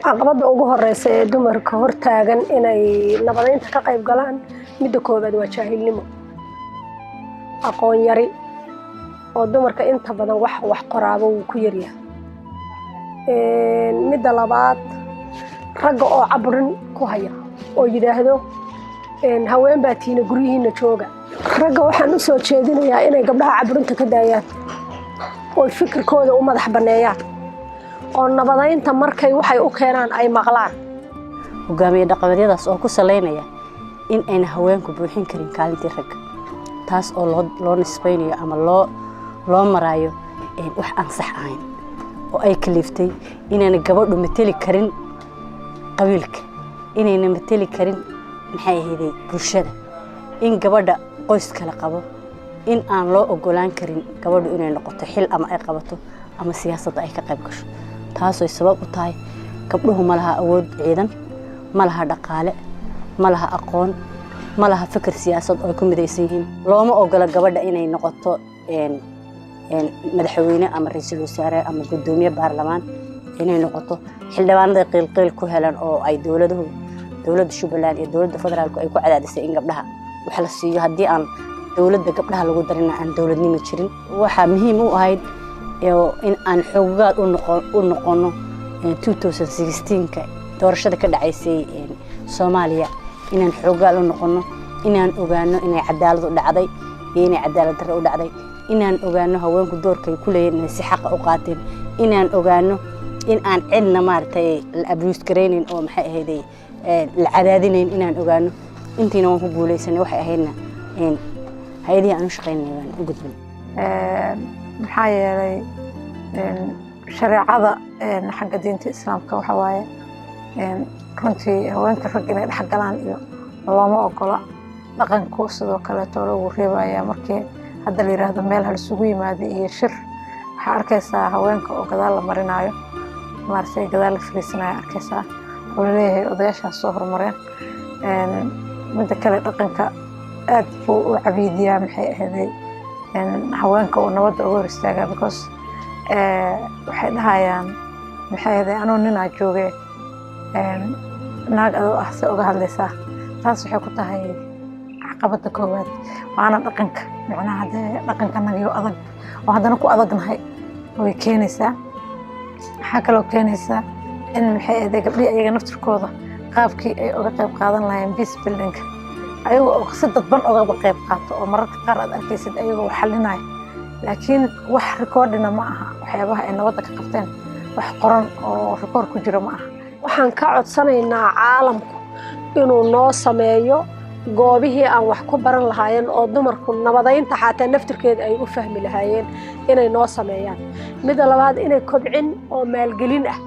caqabada ugu horeysa ee dumarka hortaagan inay nabadeynta ka qayb galaan midda koobaad waa jaahilnimo aqoon yari oo dumarka inta badan wax qoraabo uu ku yar yahay midda labaad ragga oo cabrin ku haya oo yiraahdo haween baa tiina guryihiina jooga ragga waxaan u soo jeedinayaa inay gabdhaha cabrinta ka daayaan oo fikirkooda u madax baneeyaan oo nabadeynta markay waxay u keenaan ay maqlaan hogaamiye dhaqameedyadaas oo ku saleynaya in ayna haweenku buuxin karin kaalintii ragga taas oo loo nisbaynayo ama loo marayo wax aan sax ahayn oo ay kaliftay inayna gabadhu mateli karin qabiilka inayna mateli karin maxay ahayd bulshada in gabadha qoys kala qabo in aan loo ogolaan karin gabadhu inay noqoto xil ama ay qabato ama siyaasadda ay ka qayb gasho taasoo sabab u tahay gabdhuhu ma laha awood ciidan ma laha dhaqaale ma laha aqoon ma laha fikir siyaasad oo ku midaysan yihiin looma ogola gabadha inay noqoto madaxweyne ama ra'iisul wasaare ama gudoomiye baarlamaan inay noqoto xildhibaanada qeylqeyl ku helan oo ay dawladda Jubbaland iyo dawladda federaalku ay ku cadaadisay in gabdhaha wax la siiyo hadii aan dawladda gabdhaha lagu darin aan dawladnimo jirin waxa muhiim u ahayd in aan xoogaad u noqono 2016ka doorashada ka dhacaysay Soomaaliya inaan xoogaad u noqono inaan ogaano inay cadaalad u dhacday iyo inay cadaalad darro u dhacday inaan ogaano haweenku doorkay ku leeyihiin si xaq u qaateen inaan ogaano in aan cidna maartay la abuse gareynin oo maxay ahayd la cadaadinayn inaan ogaano intiina waan ku guuleysanay waxay ahaydna hay'adaha aan u shaqeynay waan u gudbin maxaa yeelay shareecada xagga diinta islaamka waxa waaye runtii haweenka rag inay dhex galaan iyo looma ogola dhaqanku sidoo kale lagu reebaya markii hadda la yiraahdo meel hal isugu yimaado iyo shir waxaa arkaysaa haweenka oo gadaal la marinayo maartay gadaal la fariisanayo arkaysaa oo leeyahay odayaashaas soo hormareen midda kale dhaqanka aad buu u cabiidiyaa maxay ahayd haweenka oo nabadda uga hor istaaga because waxay dhahayaan maxay ahayd anoo ninaa joogay naag adoo ah se uga hadlaysaa taas waxay ku tahay caqabada koowaad waana dhaqanka macnaha hadee dhaqanka nagiyo adag oo haddana ku adagnahay way keenaysaa waxaa kaloo keenaysaa in maxay ahayd gabdhii ayaga naftirkooda qaabkii ay uga qayb qaadan lahaayeen peace building ayagoo si dadban uga qayb qaato oo mararka qaar aad arkaysid ayagoo xalinaya laakiin wax recordina ma aha waxyaabaha ay nabadda ka qabteen wax qoran oo record ku jira ma aha waxaan ka codsanaynaa caalamku inuu noo sameeyo goobihii aan wax ku baran lahaayeen oo dumarku nabadeynta xataa naftirkeeda ay u fahmi lahaayeen inay noo sameeyaan midda labaad inay kobcin oo maalgelin ah